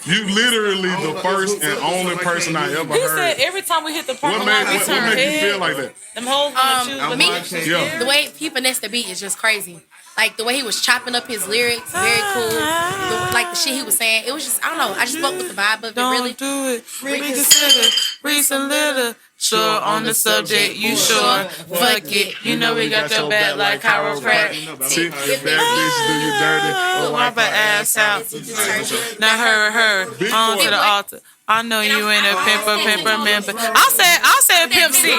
You literally the first and only person I ever heard. He said every time we hit the parking lot, we What turn made head. you feel like that? Them hoes For me, the way he finessed the beat is just crazy. Like, the way he was chopping up his lyrics, very cool. Like, the shit he was saying, it was just, I don't know, I just fucked with the vibe of it, really. Don't do it. Reconsider. Reconsider. Sure on the subject, you sure? Fuck it. You know we got your back like chiropractic. See, if that bitch do you dirty. Wipe her ass out. Now her. On to the altar. I know you ain't a pimper. I said Pimp C. She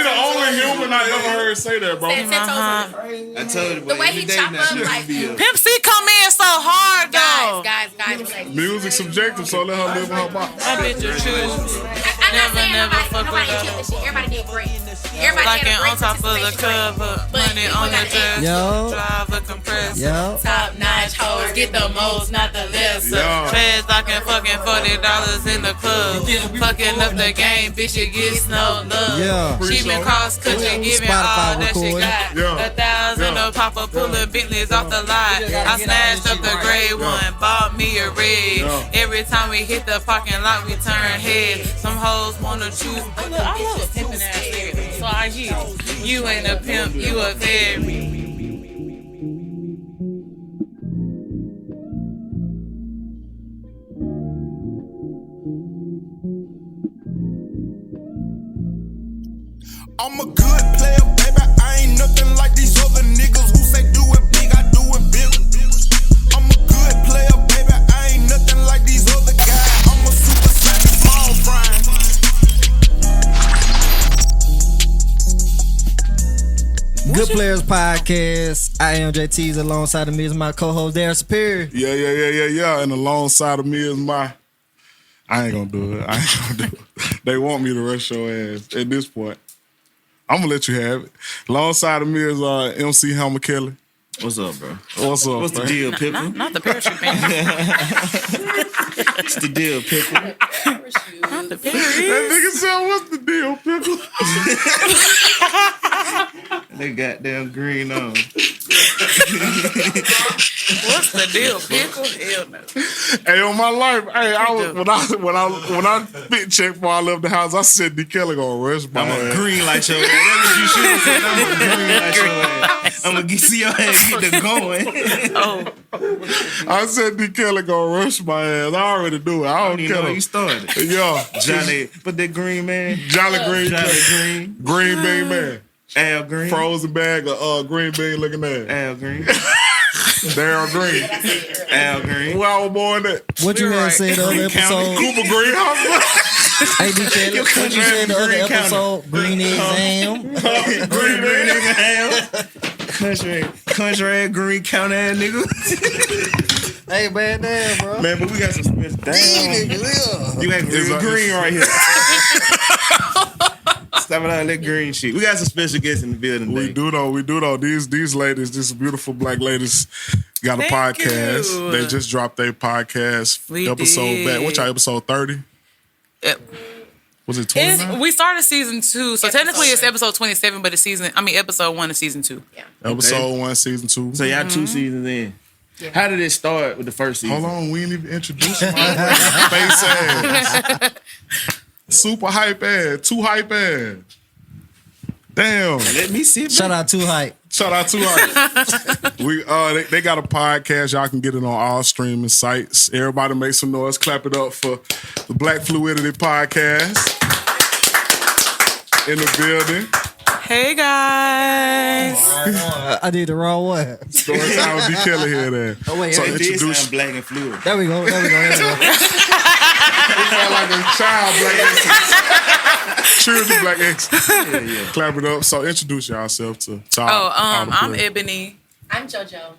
the only human I ever heard say that, bro. I told you, the way he chopped up, like, Pimp C come in so hard, though. guys. Like, Music subjective, so let her live in her box. That bitch will choose. Never fuck with her. Everybody did great. Everybody Like had a great on top of the cover, money on the dress, drive a compressor. Top notch hoes, get the most, not the lesser. Feds locking fucking $40 in the club. Fucking up the game, bitch, you get no love. She been cross country, giving all that she got. 1,000 a pop-up, pulling Bentleys off the lot. I snatched up the gray one, bought me a red. Every time we hit the parking lot, we turn head. Some hoes wanna choose. Look, I love a pimpin' ass nigga, so I get it. You ain't a pimp, you a fairy. I'm a good player, baby. I ain't nothing like these other niggas who say do it big, I do it big. I'm a good player, baby. I ain't nothing like these other guys. I'm a super saiyan, small fry. Goodplairs Podcast. I am JT's alongside of me is my co-host Darren Superior. Yeah. And alongside of me is my. I ain't gonna do it. They want me to rush your ass at this point. I'm gonna let you have it. Alongside of me is MC Hammer Kelly. What's up, bro? What's up? What's the deal, Pickle? Not the parachute man. What's the deal, Pickle? Not the parachute. That nigga said, "What's the deal, Pickle?" They goddamn green on. What's the deal, Pickle? Hell no. Hey, on my life, hey, when I fit checked before I left the house, I said D. Kelly gonna rush my I'm ass. a green like your ass. That's what you should have said. I'm a green like your ass. I'm gonna see your ass get the going. I said D. Kelly gonna rush my ass. I already do it. I don't You know care. you started. Yeah, Johnny, but that green man. Jolly Green, Green Bean Man, Al Green. frozen bag of green bean looking at. Al Green. Daryl Green. Al Green. Where I was born at. What you had said the other episode? Cooper Greenhouse. Hey, D. Kelly, what you said the other Green episode? Green exam. Green nigga ham. Country green county ass nigga. Hey, man, damn, bro. Man, but we got some special. Damn. You got green right here. Stop it out, that green shit. We got some special guests in the building today. We do though. These ladies, these beautiful black ladies, got a Thank podcast. you. They just dropped their podcast episode back. What's y'all episode 30? Was it 29? We started season 2, so technically it's episode 27, but it's episode 1 of season 2. Yeah. Episode 1, season 2. So y'all 2 seasons in. Yeah. How did it start with the first season? Hold on, we ain't even introduced my face ass. Super hype ass, too hype ass. Damn. Let me see. Shout out to Hype. Shout out to Hype. They got a podcast. Y'all can get it on all streaming sites. Everybody make some noise. Clap it up for the Black Fluidity Podcast in the building. Hey guys. I did the wrong one. Story time with D. Kelly here there. Oh, wait, so it It did introduce. sound black and fluid. There we go. It sound like a child black excellence. Children black excellence. Yeah. Clap it up. So introduce yourself to all the I'm players. Ebony. I'm JoJo. And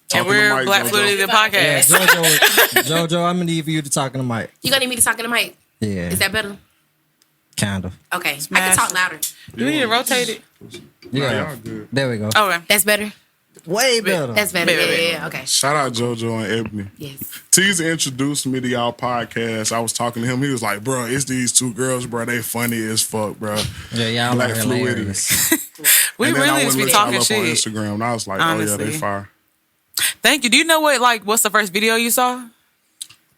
Talking to we're Mike, Black JoJo. Fluidity The Yeah, Podcast. JoJo, I'm gonna need for you to talk in the mic. You gonna need me to talk in the mic? Yeah, Is that better? kind of. Okay. I Smash. can talk louder. Do we need to rotate it? Yeah, y'all good. there we go. Okay. That's better? Way better. That's better. Better. Yeah. Okay. Shout out JoJo and Ebony. Yes. Teaser introduced me to y'all podcast. I was talking to him. He was like, bro, it's these two girls, bro. They funny as fuck, bro. Yeah, y'all Black are Fluidity. hilarious. We And then I really went just and be looked y'all talking up on shit. Instagram, and I was like, oh yeah, Honestly. they fire. Thank you. Do you know what's the first video you saw?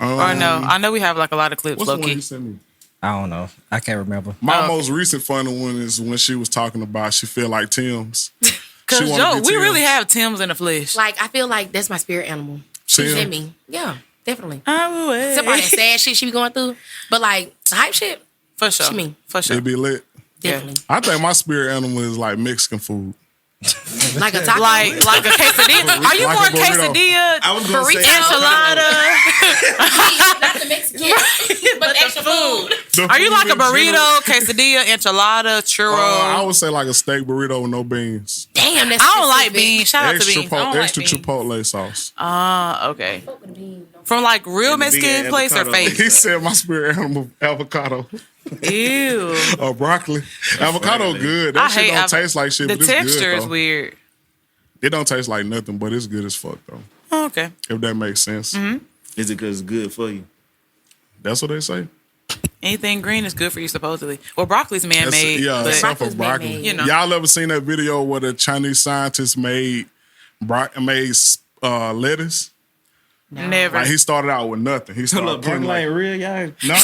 Or no? I know we have like a lot of clips. What's the Low one key. you sent me? I don't know. I can't remember. My most recent funny one is when she was talking about she feel like Tim's. Because Joe, we really have Tim's in the flesh. Like, I feel like that's my spirit animal. She's in me. Yeah, definitely. Somebody sad shit she be going through. But like, the hype shit, for sure. she me. For sure. It be lit. Definitely. I think my spirit animal is like Mexican food. Like a taco? Like a quesadilla. Are you Like more a burrito. quesadilla? I was gonna say enchilada. Not the Mexican, but the extra food. Are you like a burrito, quesadilla, enchilada, churro? I would say like a steak burrito with no beans. Damn, that's I don't like specific. beans. Shout out to Extra, beans. I don't extra like beans. chipotle sauce. Okay. From like real Mexican place or avocado. fake? He said my spirit animal avocado Ew. or broccoli. Avocado good. That shit don't taste like shit. The but it's texture good, is though. weird. It don't taste like nothing, but it's good as fuck though. Oh, okay. If that makes sense. Is it because it's good for you? That's what they say. Anything green is good for you, supposedly. Well, broccoli's man-made. Yeah, but except for Broccoli's broccoli. man-made. You know. Y'all ever seen that video where the Chinese scientist made lettuce? Never. Like he started out with nothing. He Hold started up, putting broccoli like, ain't real, y'all. nah,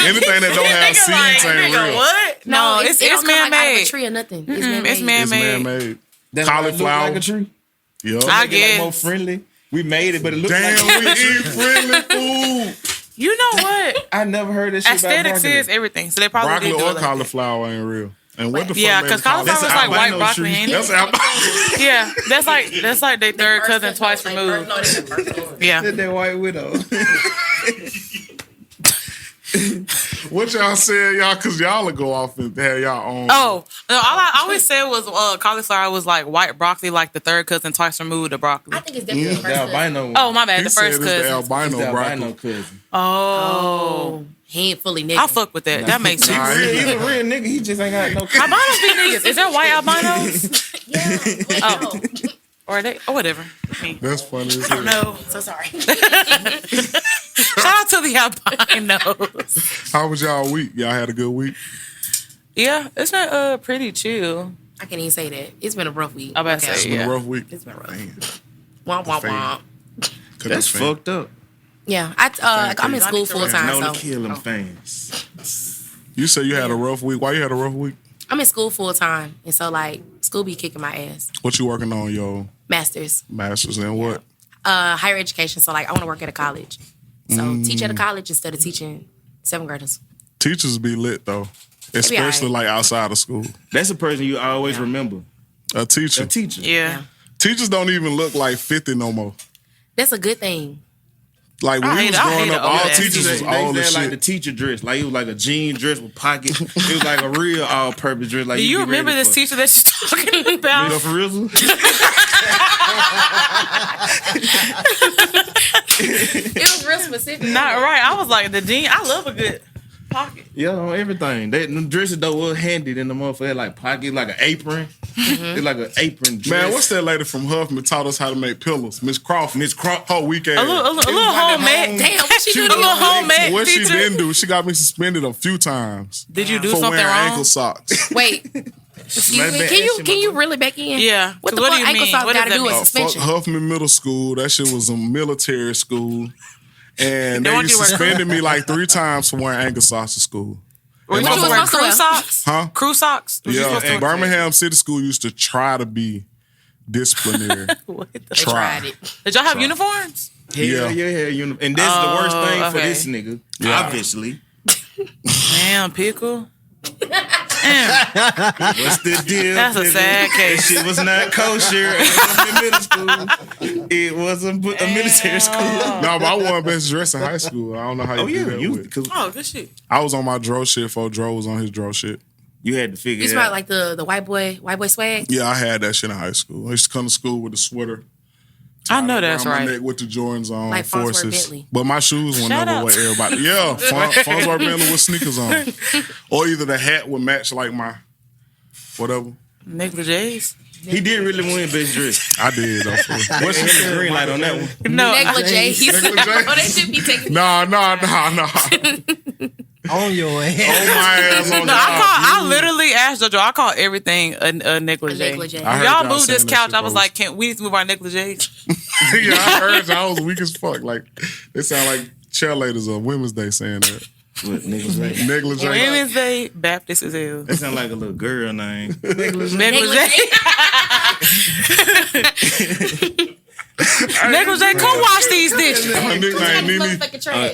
anything that don't have seeds ain't real. What? No, it's it don't come like out of man-made. a tree or nothing. It's man-made. It's It's man-made. man-made. That's why it look Cauliflower. like a tree. Yup. I Make it, like, guess. more friendly. We made it, but it looks Damn, like we eat friendly food. You know what? I never heard this shit about Aesthetics broccoli. is everything. So they probably Broccoli did do or it like that. cauliflower ain't real. And what the fuck? Yeah, made because it cauliflower is like white albino broccoli, tree. ain't it? That's albino. Yeah, that's like their third cousin twice removed. Yeah. That white widow. What y'all said, y'all? Because y'all will go off and have y'all own. Oh, no, all I always said was cauliflower was like white broccoli, like the third cousin twice removed of broccoli. I think it's definitely the The first albino one. Oh, my bad, he the said first it's the cousin. It's albino the broccoli. albino cousin. Oh, He ain't fully nigga. I'll fuck with that. That makes Nah, sense. He's a real nigga. He just ain't got no cousin. Albinos be niggas. Is there white albinos? Yeah. Oh. Or are they? Oh, whatever. Me. That's funny as hell. No. So sorry. Shout out to the albinos. How was y'all week? Y'all had a good week? Yeah, it's been pretty chill. I can't even say that. It's been a rough week. I'm about to It's say, been yeah. a rough week. It's been rough. Man, Womp, womp, Fan. womp. cut That's this fan. fucked up. Yeah, I'm in school full time, Known to so kill them fans. You said you had a rough week. Why you had a rough week? I'm in school full time, and so like school be kicking my ass. What you working on, your Masters, master's in what? higher education. So like I want to work at a college, so teach at a college instead of teaching 7th graders. Teachers be lit though, especially alright. like outside of school. That's a person you always remember. A teacher. A teacher. Yeah. Teachers don't even look like 50 no more. That's a good thing. Like when I we hate- was I growing hate up, it over all there. teachers was They old as had like the shit. teacher dress. Like it was like a jean dress with pockets. It was like a real all-purpose dress. Like Do you be remember ready this for- teacher that she's talking You about? know, for real? It was real specific. Not right. I was like, the jean. I love a good pocket. Yeah, on everything. Them dresses though was handy in the motherfucker. Had like pockets, like an apron. It's like an apron dress. Man, what's that lady from Huffman taught us how to make pillows? Miss Crawford. Miss Crawford? Her weak ass. A little like homemade. the Damn, what she do A to little you? homemade What she teacher. didn't do, she got me suspended a few times Did you do for something wearing wrong? ankle socks. Wait, excuse Let me. me Can you ask you, can my you boy. really back in? Yeah. What the What do fuck you ankle mean? socks What got to does do that with mean? Fuck suspension? Huffman Middle School. That shit was a military school. And They they want you to wear suspended me like 3 times for wearing ankle socks to school. Were you And supposed to my- wear supposed to crew wear? socks? Huh? Crew socks? Was you Yeah, supposed to and wear- Birmingham City School used to try to be disciplinary. What the- They tried it. Did y'all have uniforms? Yeah. Yeah. And that's the worst thing for okay. this nigga. Yeah. Obviously. Damn, pickle. What's the deal? That's a nigga? sad case. That shit was not kosher in middle school. It was a military school. No, but I won best dress in high school. I don't know how you Oh do yeah, that with. because Oh, good shit. I was on my dro shit before Dro was on his dro shit. you had to figure You it smell out. like the white boy swag. Yeah, I had that shit in high school. I used to come to school with a sweater. I know that's around my right. neck with the Jordans on, Like Farnsworth forces. Bentley. But my shoes were Shout never out. what everybody. Yeah, Farnsworth Bentley with sneakers on, or either the hat would match like my whatever. Negligees? He did really win best dress. I did though. For real. What's the green light on that one? No. Negligée. He said, Negligée. oh, that should be taken. Nah. On your ass. Hold my ass on No, I the literally asked JoJo. I call everything a negligee. negligee. I heard Y'all y'all moved this saying that couch. shit, I was bro. like, we need to move our negligees? Yeah, I heard y'all was weak as fuck. Like they sound like cheerleaders on Women's Day saying that. What, Negligée? Negligée. Women's Day, Baptist as hell. That sound like a little girl name. Negligée. Negligée, come wash these dishes. My nickname, Nene.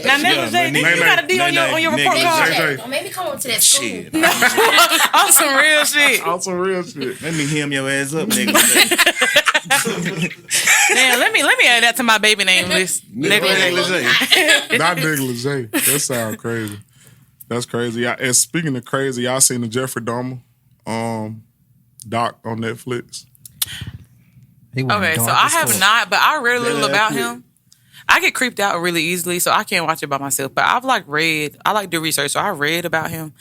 Now, Negligée, you got a D on your report card. Don't make me come to that school. Shit. On some real shit. On some real shit. Let me hem your ass up, Negligée. Damn, let me add that to my baby name list. Negligée. Not negligee. That sounds crazy. That's crazy. And speaking of crazy, y'all seen the Jeffrey Dahmer doc on Netflix? Okay, so I have not, but I read a little about him. I get creeped out really easily, so I can't watch it by myself. But I've I do research, so I read about him.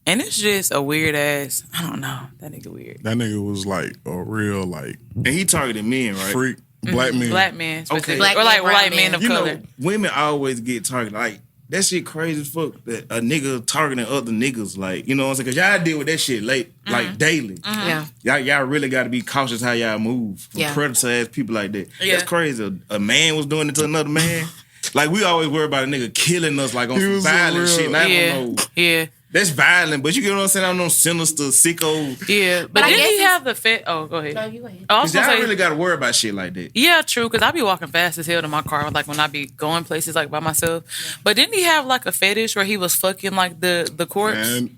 And it's just a weird ass, I don't know, that nigga weird. That nigga was like a real And he targeted men, right? Freak. Black men. Black men. Okay. Black or like white men of color. Know, women always get targeted. Like, that shit crazy as fuck that a nigga targeting other niggas. Like, you know what I'm saying? Because y'all deal with that shit like daily. Yeah. Y'all really got to be cautious how y'all move. From predator ass people like that. Yeah. That's crazy. A man was doing it to another man. Like, we always worry about a nigga killing us like on some violent shit. And I don't know. Yeah. That's violent, but you get what I'm saying? I'm no sinister, sicko. Yeah, but didn't he have the fit? Oh, go ahead. No, you go ahead. Because y'all really got to worry about shit like that. Yeah, true, because I be walking fast as hell to my car, like when I be going places like by myself. Yeah. But didn't he have like a fetish where he was fucking like the corpse? So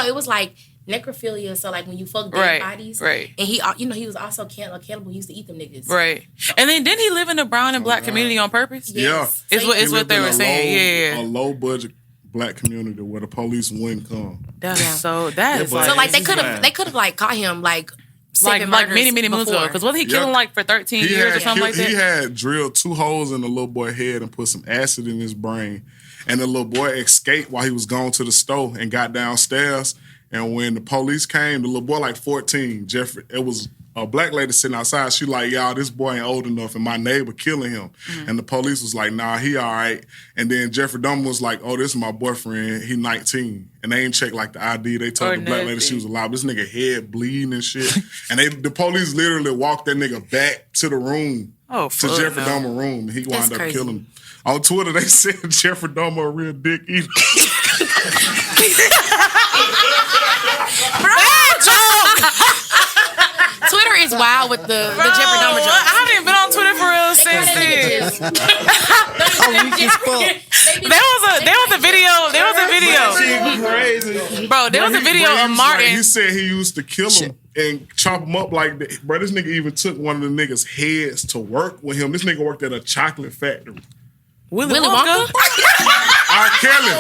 it was like necrophilia, so like when you fuck dead bodies. Right. And he he was also cannibal. He used to eat them niggas. Right. And then didn't he live in the brown and black community on purpose? Yes. Yeah. It's what they were saying. A low budget black community where the police wouldn't come. That is like, so like they could have like caught him like many moons ago, because wasn't he killing like for 13 years or something like that? He had drilled 2 holes in the little boy's head and put some acid in his brain, and the little boy escaped while he was going to the store and got downstairs. And when the police came, the little boy like 14, Jeffrey, it was a black lady sitting outside. She like, y'all, this boy ain't old enough, and my neighbor killing him. Mm-hmm. And the police was like, nah, he all right. And then Jeffrey Dahmer was like, oh, this is my boyfriend. He 19. And they ain't checked like the ID. They told the black lady she was alive. This nigga head bleeding and shit. And the police literally walked that nigga back to the room, to Jeffrey Dahmer room. He wound up killing him. On Twitter, they said Jeffrey Dahmer a real dick eater. Twitter is wild with the Jeffrey Dahmer joke. I haven't been on Twitter for real since then. There was a video. Crazy. Bro, there was a video of Martin. He said he used to kill him and chop him up like that. Bro, this nigga even took one of the niggas' heads to work with him. This nigga worked at a chocolate factory. Willy Wonka? R. Kelly,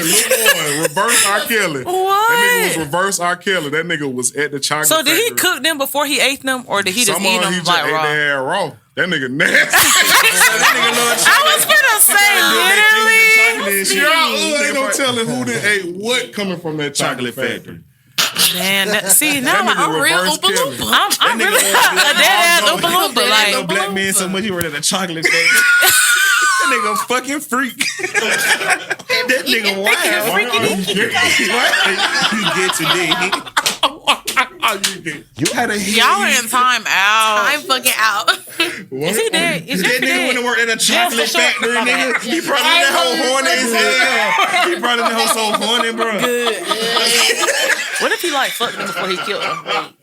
little boy, reverse R. Kelly. What? That nigga was reverse R. Kelly. That nigga was at the chocolate factory. So did he cook them before he ate them, or did he just eat them like raw? They had raw. That nigga nasty. I was gonna say, literally. Y'all ain't no telling who done ate what coming from that chocolate factory. Man, see now I'm real Oompa Loompa. I'm really a dead ass Oompa Loompa. Like no black man so much he worked at a chocolate factory. That nigga a fucking freak. That nigga wild. You had a y'all are in time out. I'm fucking out. Is he dead? Is that nigga went to work at a chocolate factory, nigga? He probably that whole horny as hell. He probably that whole so horny, bro. Good. What if he like fucked him before he killed him?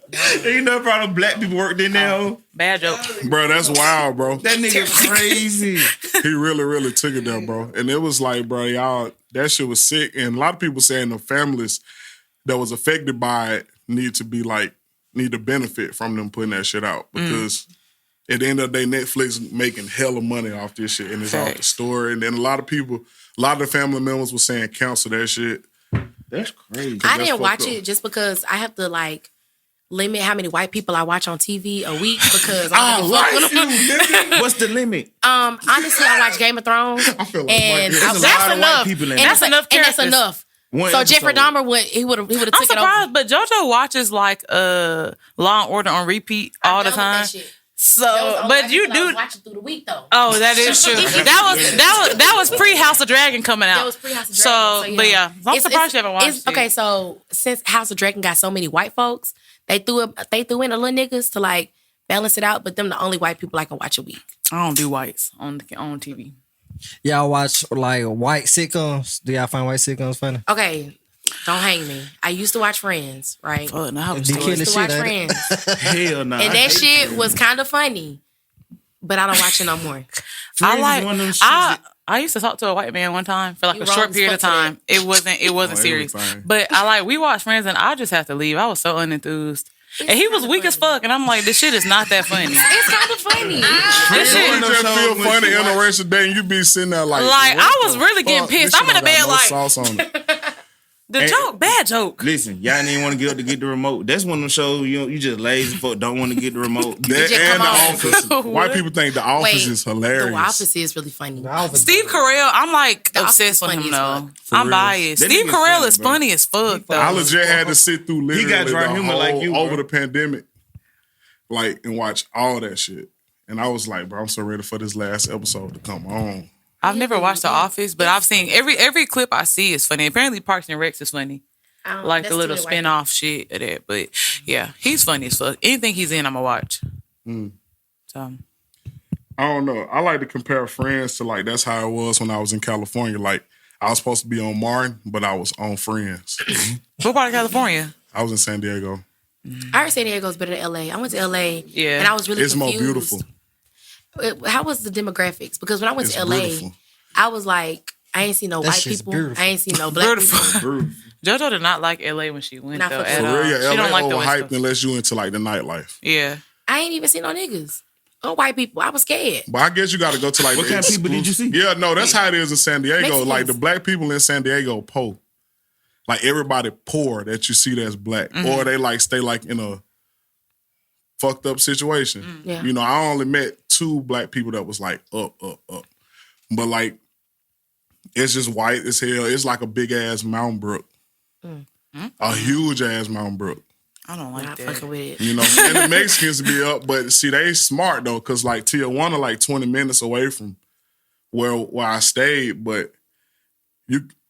You know, probably black people worked in there. Bad joke. Bro, that's wild, bro. That nigga crazy. He really took it there, bro. And it was like, bro, y'all, that shit was sick. And a lot of people saying the families that was affected by it need to benefit from them putting that shit out. Because at the end of the day, Netflix making hella money off this shit. And it's off the story. And then a lot of the family members were saying cancel that shit. That's crazy. I didn't watch it just because I have to like limit how many white people I watch on TV a week because I like you. What's the limit? Honestly, I watch Game of Thrones. I feel like and that's enough. And that's enough. So Jeffrey Dahmer would have took it over. I'm surprised, but JoJo watches like Law and Order on repeat all the time. So, but you do watch it through the week though. Oh, that is true. that was pre House of Dragon coming out. That was pre House of Dragon. So, but yeah, I'm surprised you haven't watched it. Okay, so since House of Dragon got so many white folks, they threw in the little niggas to like balance it out. But them the only white people I can watch a week. I don't do whites on TV. Y'all watch like white sitcoms? Do y'all find white sitcoms funny? Okay, don't hang me. I used to watch Friends, right? Oh, no, I used to watch Friends. Hell no. And that shit was kind of funny, but I don't watch it no more. I used to talk to a white man one time for like a short period of time. It wasn't serious. But we watched Friends and I just had to leave. I was so unenthused. And he was weak as fuck, and I'm like, this shit is not that funny. It's kind of funny. This shit just feel funny in the rest of the day, and you be sitting there like I was really getting pissed. I'm in the bed like, sauce on it. joke, bad joke. Listen, y'all didn't want to get up to get the remote. That's one of them shows you just lazy fuck don't want to get the remote. That and The Office. White people think The Office is hilarious. The Office is really funny. Steve Carell, I'm like obsessed with him though. I'm biased. Steve Carell is funny as fuck though. I legit had to sit through literally he got dry humor like you over the pandemic, and watch all that shit. And I was like, bro, I'm so ready for this last episode to come on. I've never watched The Office, but I've seen every clip I see is funny. Apparently Parks and Recs is funny. Like the little spin-off shit of that. But yeah, he's funny as fuck. Anything he's in, I'm gonna watch. So I don't know. I like to compare Friends to like that's how it was when I was in California. Like I was supposed to be on Martin, but I was on Friends. What part of California? I was in San Diego. I heard San Diego's better than LA. I went to LA and I was really confused. More beautiful. How was the demographics? Because when I went to LA, beautiful. I was like, I ain't seen no white people. Beautiful. I ain't seen no black people. JoJo did not like LA when she went though at all. Yeah, she LA don't like the overhyped unless you into like the nightlife. Yeah. I ain't even seen no niggas. No white people. I was scared. But I guess you got to go to like what kind of people did you see? Yeah, no, that's how it is in San Diego. Mexicans. Like the black people in San Diego poor. Like everybody poor that you see that's black. Or they like stay like in a fucked up situation. Yeah. You know, I only met 2 black people that was like up. But like, it's just white as hell. It's like a big ass Mountain Brook. A huge ass Mountain Brook. I don't like Not that. fucking with it. You know, and the Mexicans be up, but see, they smart though, cause like Tijuana like 20 minutes away from where I stayed, but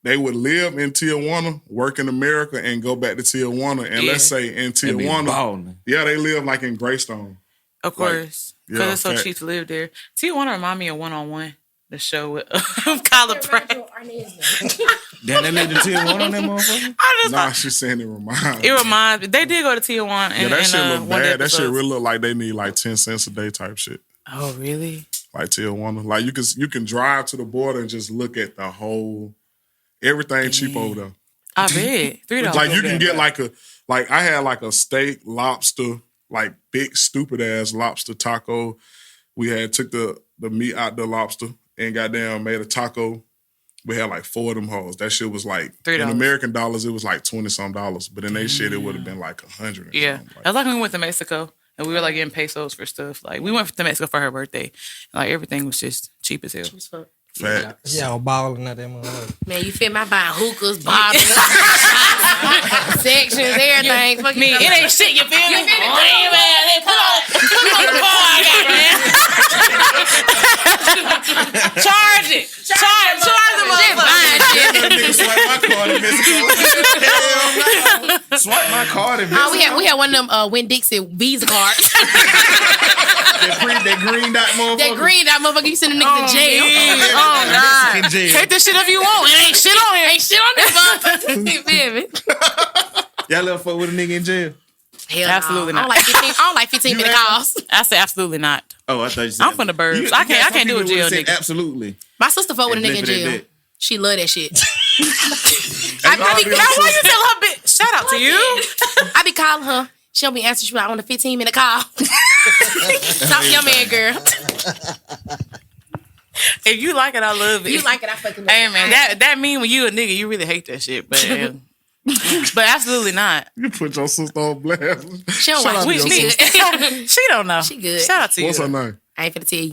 they would live in Tijuana, work in America, and go back to Tijuana. And let's say in Tijuana, they live like in Greystone. Of course, because it's so cheap to live there. Tijuana remind me of One-on-One, the show with Kyla Pratt. Damn, they lived in Tijuana on that motherfucker? Nah, she's saying it reminds. It reminds me. They did go to Tijuana. Yeah, that shit look bad. That shit really really look like they need like 10 cents a day type shit. Oh, really? Like Tijuana. Like you can drive to the border and just look at the whole, everything cheap over there. I bet. $3. Like you can get I had like a steak, lobster, like big stupid ass lobster taco. We had took the meat out the lobster and goddamn made a taco. We had like 4 of them hoes. That shit was like $3. In American dollars, it was like $20-some. But in they shit, it would have been like 100. Yeah, that's like when we went to Mexico and we were like getting pesos for stuff. Like we went to Mexico for her birthday, and like everything was just cheap as hell. Facts. Yeah, balling at that motherfucker. Man, you feel me? I buying hookahs, bottles, sections, everything. Fuck me, it ain't shit. You feel me? Lame man, put on the bar I got, man. Charge it. Charge the motherfucker. Nigga swipe my card in Mexico. Swipe my card in Mexico. We had one of them Winn-Dixie Visa cards. That green dot motherfucker. That green dot motherfucker. You send them niggas to jail. Oh, God. Take this shit if you want. It ain't shit on here. Ain't shit on this motherfucker. You feel me? Y'all ever fuck with a nigga in jail? Hell absolutely no. not. I don't like 15 minute calls. I say absolutely not. Oh, I thought you said I'm from the burbs. I can't do a jail nigga. Absolutely. My sister fuck with a nigga in jail. She love that shit. Why you tell her bitch? Shout out to you. I be calling her. She'll be answering. She be like, on a 15-minute call. Talk to your man, girl. If you like it, I love it. You like it, I fucking love it. Hey, man, that mean when you a nigga, you really hate that shit. But absolutely not. You put your sister on blast. She don't watch me. She don't know. She good. Shout out to you. What's her name? I ain't finna tell you.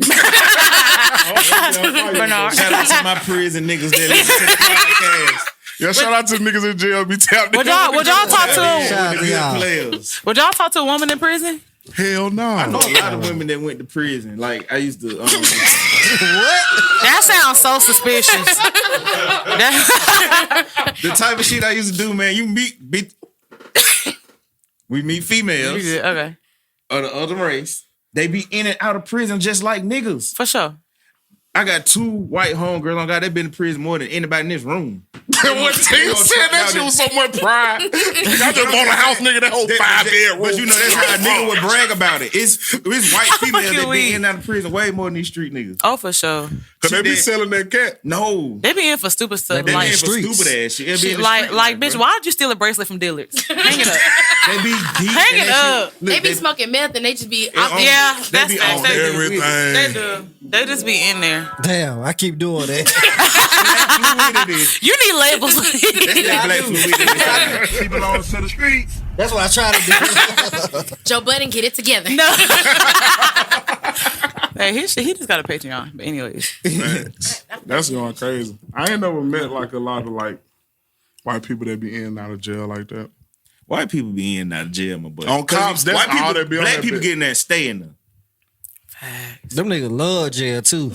Bernard. Shout out to my prison niggas that listen to the podcast. Yeah, shout out to the niggas in jail. Be tapped. Would y'all talk to? Shout out to y'all. Would y'all talk to a woman in prison? Hell no. I know a lot of women that went to prison. Like I used to. What? That sounds so suspicious. The type of shit I used to do, man. We meet females. Okay. Of the other race. They be in and out of prison just like niggas. For sure. I got 2 white homegirls on God. They been in prison more than anybody in this room. What Tim said that shit was so much pride. I just bought a house, nigga, that whole 5-bedroom. But you know, that's how a nigga would brag about it. It's white females that be in and out of prison way more than these street niggas. Oh, for sure. Cause they be selling that cat. No. They be in for stupid stuff. They be like in for stupid ass shit. Like, bitch, why did you steal a bracelet from Dillard's? Hang it up. They be deep. Hang it up. They be smoking meth and they just be yeah, that's on everything. They do. They just be in there. Damn, I keep doing that. You need labels. She belongs to the streets. That's what I try to do. Joe Budden, get it together. No. Hey, he just got a Patreon. But anyways. That's going crazy. I ain't never met like a lot of like white people that be in and out of jail like that. White people be in and out of jail, my boy. On cops, that's white all people, they be on black that people bitch. getting there, staying there. Them niggas love jail too.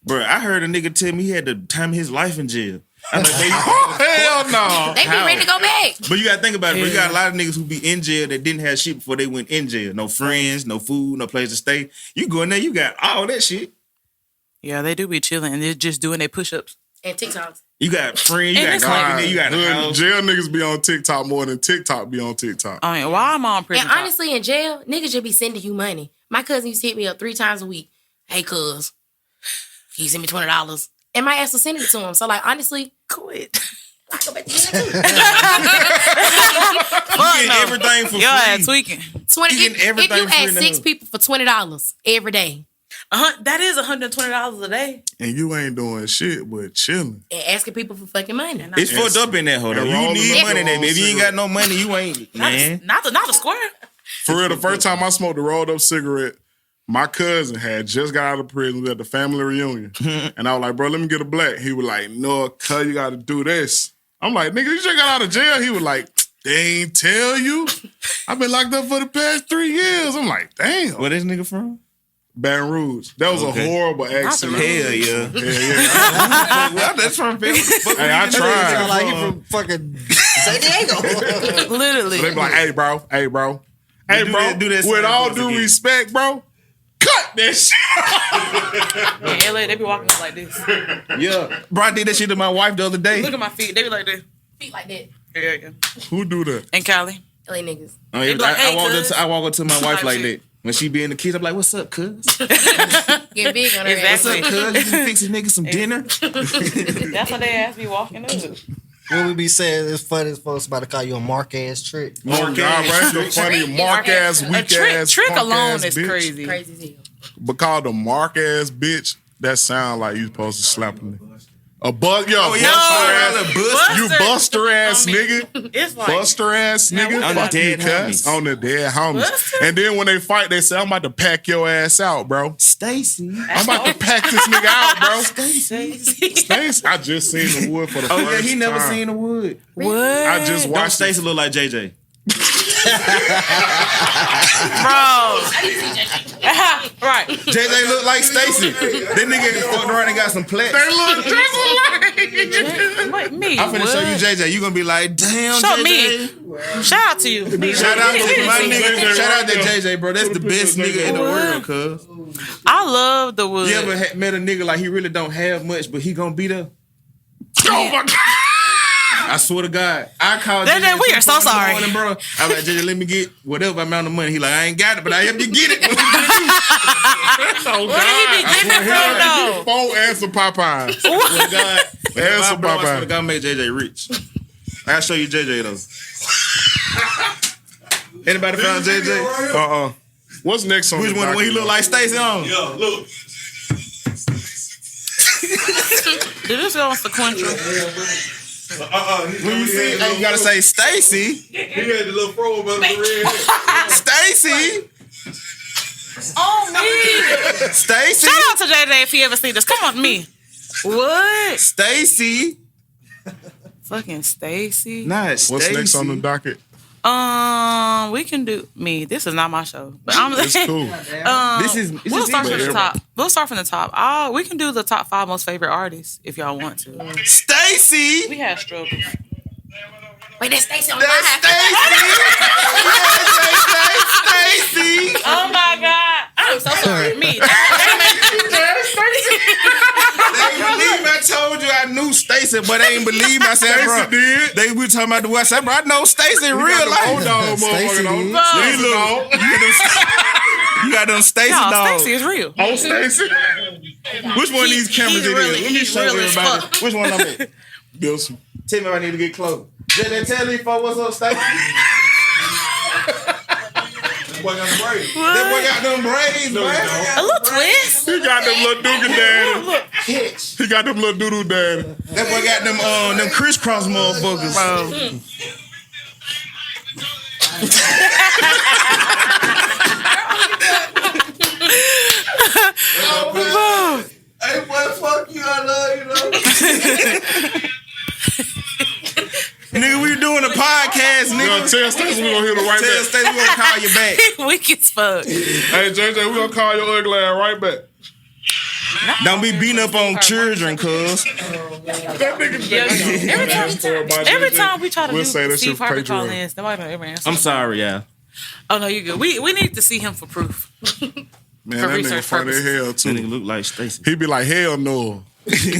Bro, I heard a nigga tell me he had to time his life in jail. I'm like, hell no. They be ready to go back. But you gotta think about it, bro. You got a lot of niggas who be in jail that didn't have shit before they went in jail. No friends, no food, no place to stay. You go in there, you got all that shit. Yeah, they do be chilling and they're just doing their push-ups. And TikToks. You got friends, you And got it's God, you got a Hood- house. jail niggas be on TikTok more than TikTok be on TikTok. I mean, why am I on prison? And honestly, in jail, niggas just be sending you money. My cousin used to hit me up 3 times a week. Hey, cuz, can you send me $20? And my ass was sending it to him. So, like, honestly, quit. I go back to jail too. You getting everything for free. Your ass tweaking. 20, You getting everything if you free in ask the 6 hood. people for $20 every day That is $120 a day. And you ain't doing shit but chilling. and asking people for fucking money. It's fucked up in that hold And You rolling need up money, your nigga. If you ain't cigarette. got no money, you ain't, man. Not the square. For real, the first time I smoked a rolled up cigarette, my cousin had just got out of prison. We was at the family reunion. And I was like, bro, let me get a black. He was like, no, cuz you got to do this. I'm like, nigga, you just got out of jail. He was like, they ain't tell you. I've been locked up for the past 3 years. I'm like, damn. Where this nigga from? Baton Rouge. That was a horrible accident. Hell yeah. Yeah. Well, that's from Hey, I tried. Sound like he from fucking San Diego. Literally. They be like, hey, bro. Hey, bro. Hey, Do bro. that- do that With same all voice due again. respect, bro, cut that shit. In LA, they be walking up like this. Yeah. Bro, I did that shit to my wife the other day. Look at my feet. They be like this. Feet like that. Yeah. Who do that? And Cali. LA niggas. I, They be like, hey, cuz. I walk up to my wife Type like shit. that. When she be in the kids, I'm like, what's up, cuz? Get big on her Exactly. ass. What's up, cuz? You can fix a nigga some dinner? That's what they ass be walking up. What we be saying is funny as folks about to call you a mark ass trick. Oh, God, bro. That's so funny. Mark ass, A weak trick, ass, trick punk alone ass is bitch. crazy. Crazy as hell. But called a mark ass bitch, that sound like you supposed to slap a nigga. A buster you buster ass nigga. It's like Buster ass nigga. what Fuck the you, dead cuz. homies. On the dead homies. Buster? And then when they fight, they say, I'm about to pack your ass out, bro. Stacy. I'm about to pack this nigga out, bro. Stacy. Stacey, I just seen the wood for the first Oh, yeah, he never time. seen the wood. What? I just Don't watched Stacy look like JJ. Bro. Right. JJ look like Stacy. That nigga fucked around and got some plaits. They look just alike. Wait, me. I'm finna what? show you JJ. You gonna be like, damn, Show JJ. me. Shout out to you. Shout out to my nigga. Shout out to JJ, bro. That's the best nigga in the world, cuz. I love the wood. You ever met a nigga like he really don't have much, but he gonna be there? Oh my God. I swear to God. I called JJ, we are so sorry. Bro. I was like, JJ, let me get whatever amount of money. He like, I ain't got it, but I help you get it. Oh, Where did he be getting it from, though? Phone answer Popeyes. Swear to God. Answer Bro, I swear to Popeyes. God, make JJ rich. I'll show you JJ though. Anybody found JJ? What's next on Which the one? When he docket? look like Stacy on? Yeah, look. Did this go on sequential? When you see it, you gotta say Stacy. He had the little fro above the red. Stacy. Oh, me. Stacy. Shout out to JJ if he ever see this. Come on, me. What? Stacy. Fucking Stacy. Not Stacy. What's next on the docket? We can do me. This is not my show, but I'm. It's cool. We'll start from the easy. top. We'll start from the top. We can do the top 5 most favorite artists if y'all want to. Stacy. We have struggles. Wait, that's Stacey on That's my Stacy. Oh my God. I'm so sorry. Me. Stacey, but they ain't believe me. I said, bro, they were talking about the West. I said, bro, I know Stacey in real life. You got them Stacey dogs. Stacey is real. Oh, Stacey. Which one of these cameras it is? Let me show everybody. Which one I'm at? This one. Tell me if I need to get close. Did they tell these folks what's up, Stacey? That boy got braids. That boy got them braids, man. A little twist. He got them little dookie daddy. He got them little doodoo daddy. That boy got them crisscross motherfuckers. Hey boy, fuck you, I love you, though. Nigga, we doing a podcast, nigga. Tell Stacey we gonna hit her right back. Tell Stacey we gonna call you back. Weak as fuck. Hey, JJ, we gonna call your ugly ass right back. Don't be beating up on children, cuz. Every time we try to We'll do say that Steve shit for Harvey Patreon. call-ins, nobody ever answer. I'm sorry, yeah. Oh, no, you good. We need to see him for proof. Man, For that nigga research funny as hell, That too. nigga look like Stacey. He be like, hell no. He from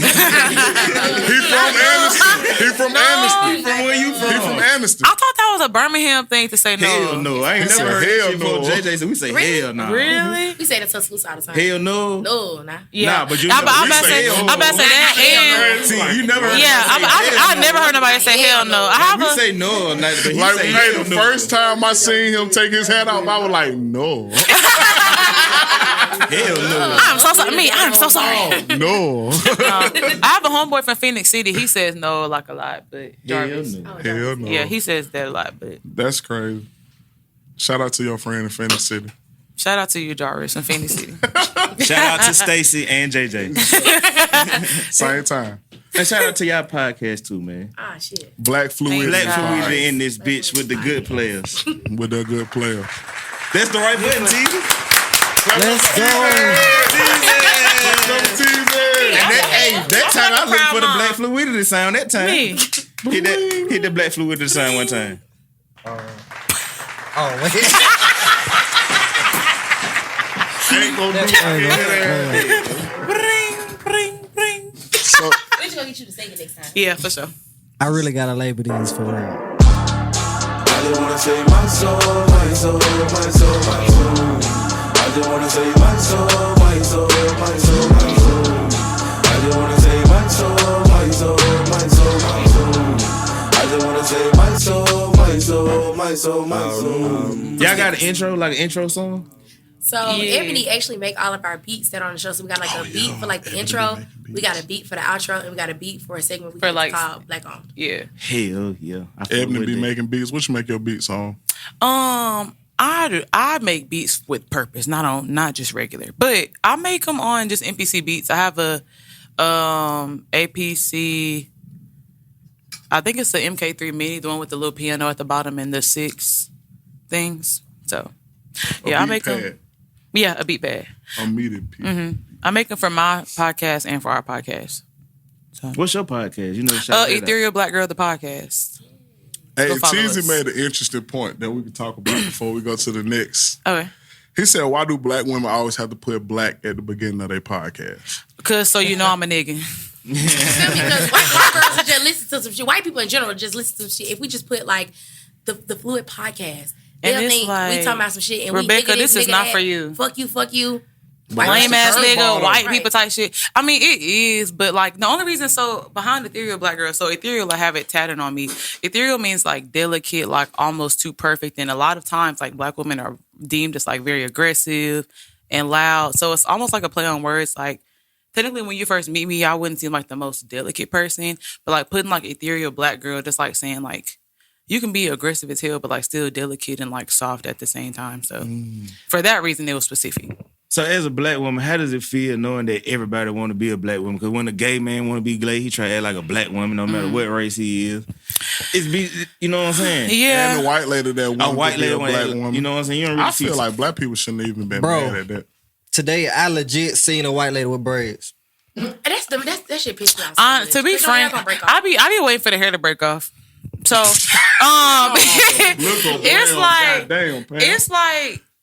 Amnesty. From where you from? He from Amnesty. I thought that was a Birmingham thing to say no. Hell no. I ain't He never said heard hell that shit before. no. JJ said we say hell no. Really? We say that to Tuscaloosa all the time. Hell no. No, nah. Yeah. Nah, but you I'm never about to say that. And See, you never heard I never heard nobody say hell no. I have we a say no. But he Like, say hey, hell the no. first time I seen him take his hat off, I was like, no. Hell no. I'm so sorry. I'm so sorry. No. I have a homeboy from Phoenix City. He says no like a lot, but Jarvis. Hell no. Yeah, he says that a lot, but That's crazy. Shout out to your friend in Phoenix City. shout out to you, Jarvis, in Phoenix City. Shout out to Stacey and JJ. Same time. And shout out to y'all podcast too, man. Ah, shit. Black Fluidity Black The Fluidity in this bitch with the good players. Podcast with a good player. That's the right button, Teasy. Let's go. That time I looked for the Black Fluidity sound. That time. Me. Hit the Black Fluidity sound one time. Oh, wait. Ain't gonna do that. Bring. So, We're just gonna get you to sing it next time. Yeah, for sure. I really gotta label these for real. I just wanna say my soul, my soul, my soul, my soul. I just wanna say my soul, my soul, my soul, my soul. I just wanna say my soul, my soul, my soul, my soul. I just wanna say my soul, my soul, my soul, my soul. Y'all got an intro, like an intro song? So Ebony actually make all of our beats that are on the show. So we got like a beat for like the intro, we got a beat for the outro, and we got a beat for a segment we like called Black Owned. Yeah. Hell yeah. Ebony be making beats. What you make your beats on? I make beats with purpose, not just regular, but I make them on just MPC beats. I have a APC. I think it's the MK3 Mini, the one with the little piano at the bottom and the 6 things. So yeah, I make them. Yeah, a beat pad. A meated piece. I make them for my podcast and for our podcast. So. What's your podcast? You know, shout Ethereal Black Girl, the podcast. Hey, Go follow Teasy us. made an interesting point that we can talk about before we go to the next. Okay. He said, why do black women always have to put black at the beginning of their podcast? Because so you know I'm a nigga. Because white girls will just listen to some shit. White people in general just listen to some shit. If we just put like the Fluid Podcast, they'll it's think like, we talking about some shit. And Rebecca, we this is nigga not that. for you. Fuck you. Lame ass nigga, white Right. people type shit. I mean, it is, but like the only reason so behind Ethereal Black Girl, so Ethereal, I have it tatted on me. Ethereal means like delicate, like almost too perfect. And a lot of times, like black women are deemed as like very aggressive and loud. So it's almost like a play on words. Like technically, when you first meet me, I wouldn't seem like the most delicate person, but like putting like Ethereal Black Girl, just like saying like, you can be aggressive as hell, but like still delicate and like soft at the same time. So for that reason, it was specific. So as a black woman, how does it feel knowing that everybody want to be a black woman? Because when a gay man want to be gay, he try to act like a black woman no matter what race he is. You know what I'm saying? Yeah. And the white lady that A wanted white to be lady, a black woman. you know what I'm saying? You don't really I feel like black people shouldn't even been Bro. mad at that. Today, I legit seen a white lady with braids. That shit pissed me off. To be frank, I be waiting for the hair to break off. So,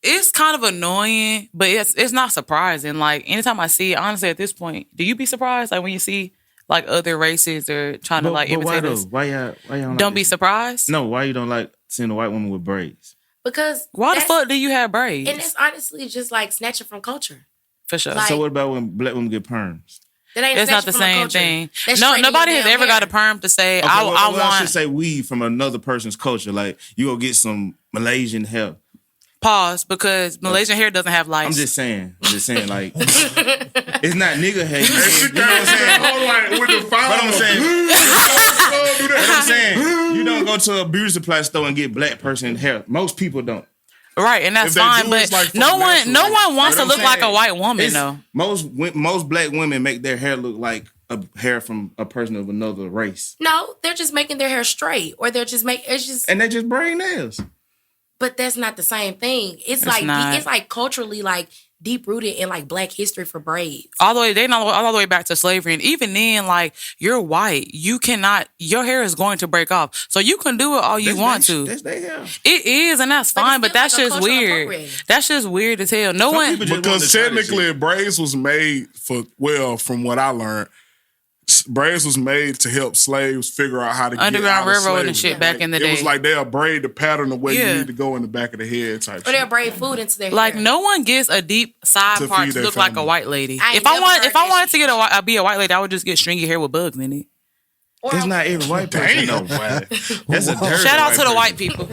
it's kind of annoying, but it's not surprising. Like anytime I see it, honestly, at this point, do you be surprised? Like when you see like other races are trying to like imitate us. Why y'all don't be surprised? No, why you don't like seeing a white woman with braids? Because why the fuck do you have braids? And it's honestly just like snatching from culture. For sure. Like, so what about when black women get perms? It's not the same thing. No, nobody has ever got a perm to say, okay, I should say weave from another person's culture. Like, you go get some Malaysian hair. Pause, because Malaysian hair doesn't have lights. I'm just saying, like, it's not nigga hair. You know what I'm saying? But I'm saying, you don't go to a beauty supply store and get black person hair. Most people don't. Right, and that's fine, but like no one wants to look like a white woman, though. Most black women make their hair look like a hair from a person of another race. No, they're just making their hair straight, or they're just and they just braid nails. But that's not the same thing. It's like culturally like deep rooted in like black history for braids. All the way back to slavery, and even then, like you're white, you cannot. Your hair is going to break off, so you can do it all you want to. That's their hair. It is, and that's fine. But that's just weird. That's just weird as hell. Because technically braids was made from what I learned. Braids was made to help slaves figure out how to Underground get out of Railroad slavery. and shit back in the day. It was like they'll braid the pattern the way you need to go in the back of the head type shit. Or they'll braid food into their like hair. No one gets a deep side part to look like a white lady. If I wanted to be a white lady, I would just get stringy hair with bugs in it. That's not every white person. That's a dirty shout out to the white people.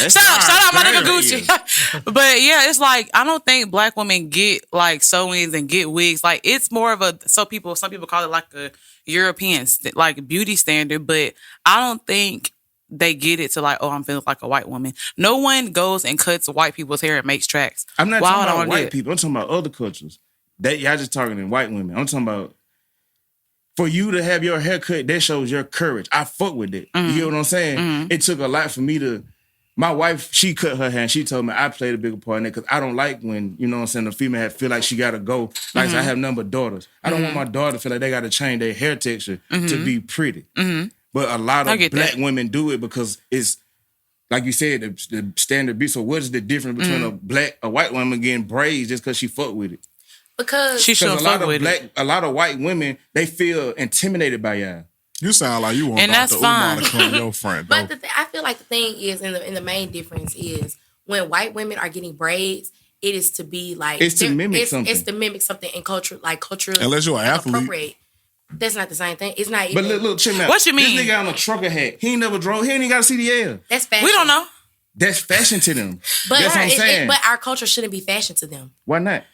Shout out my nigga Gucci. But yeah, it's like I don't think black women get like sew-ins and get wigs. Like it's more of some people call it like a European like beauty standard, but I don't think they get it to like, I'm feeling like a white woman. No one goes and cuts white people's hair and makes tracks. I'm not talking about white people. I'm talking about other cultures. Y'all just targeting white women. I'm talking about for you to have your hair cut, that shows your courage. I fuck with it. Mm-hmm. You get what I'm saying? Mm-hmm. It took a lot for me to... My wife, she cut her hair and she told me I played a bigger part in it because I don't like when, you know what I'm saying, the female feel like she got to go. Like I have nothing but daughters. I don't want my daughter to feel like they got to change their hair texture to be pretty. Mm-hmm. But a lot of black women do it because it's, like you said, the standard be. So what is the difference between a white woman getting braids just because she fuck with it? Because a lot of white women, they feel intimidated by y'all. You sound like you want Dr. Umar to come your friend. But I feel like the thing is, and the main difference is when white women are getting braids, it is to be like it's to mimic something. It's to mimic something in culture, like culturally. Unless you're an athlete. Appropriate. That's not the same thing. It's not even. But look, check me out. What you mean? This nigga on a trucker hat. He ain't never drove. He ain't even got a CDL. That's fashion. We don't know. That's fashion to them. But that's what I'm saying. But our culture shouldn't be fashion to them. Why not?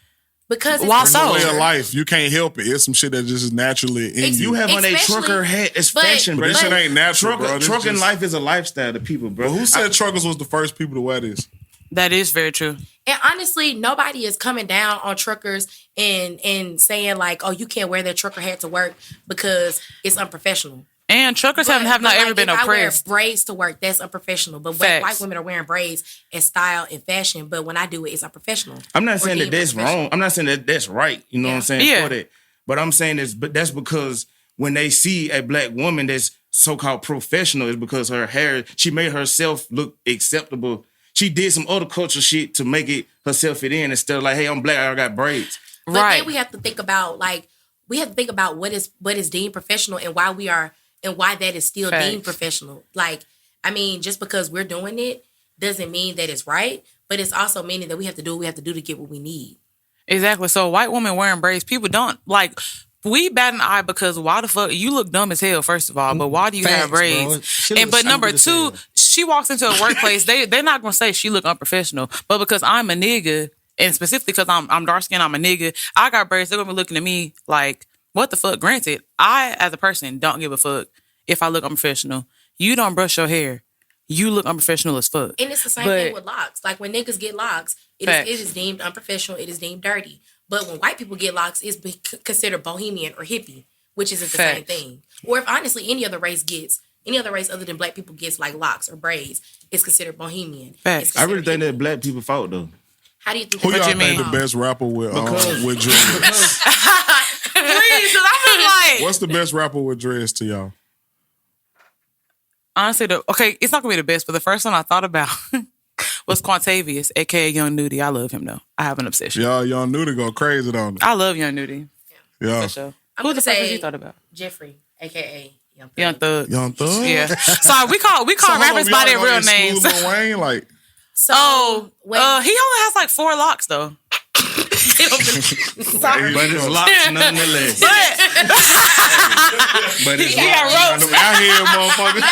Because it's a way of life. You can't help it. It's some shit that just is naturally in you. You have on a trucker hat. It's fashion, bro. This shit ain't natural, bro. Trucking life is a lifestyle to people, bro. Well, who said truckers was the first people to wear this? That is very true. And honestly, nobody is coming down on truckers and saying like, oh, you can't wear that trucker hat to work because it's unprofessional. And truckers have not ever been oppressed. I wear braids to work, that's unprofessional. But white women are wearing braids as style and fashion. But when I do it, it's unprofessional. I'm not saying that that's wrong. I'm not saying that that's right. You know what I'm saying? Yeah. For that. But I'm saying that's because when they see a black woman that's so-called professional, it's because her hair, she made herself look acceptable. She did some other culture shit to make it herself fit in instead of like, hey, I'm black, I got braids. But then we have to think about what is deemed professional and why that is still deemed professional. Like, I mean, just because we're doing it doesn't mean that it's right, but it's also meaning that we have to do what we have to do to get what we need. Exactly. So a white woman wearing braids, people don't like. We bat an eye because why the fuck you look dumb as hell, first of all, but why do you have braids? But number two, she walks into a workplace, they're not gonna say she look unprofessional, but because I'm a nigga, and specifically because I'm dark skinned, I'm a nigga, I got braids, they're gonna be looking at me like, what the fuck? Granted, I as a person don't give a fuck if I look unprofessional. You don't brush your hair, you look unprofessional as fuck. And it's the same thing with locks. Like when niggas get locks, it is deemed unprofessional, it is deemed dirty. But when white people get locks, it's considered bohemian or hippie, which isn't the same thing. Or if honestly any other race other than black people gets like locks or braids, it's considered bohemian. I really think that black people fought though. How do you think? Who y'all think the best rapper with dreads? Please, I'm like, what's the best rapper with dreads to y'all? Honestly, it's not gonna be the best, but the first one I thought about was Quantavious, aka Young Nudie. I love him though. I have an obsession. Y'all, Young Nudie go crazy on him. I love Young Nudie. Yeah. For sure. I'm Who the gonna fuck say you thought about? Jeffrey, aka Young Thug. Young Thug. Young Thug. Yeah. Sorry, we call rappers by their real names. Lil Wayne, like, So he only has like 4 locks though. sorry. But it's locked nonetheless. But it's He got locked. ropes. out here, motherfucker.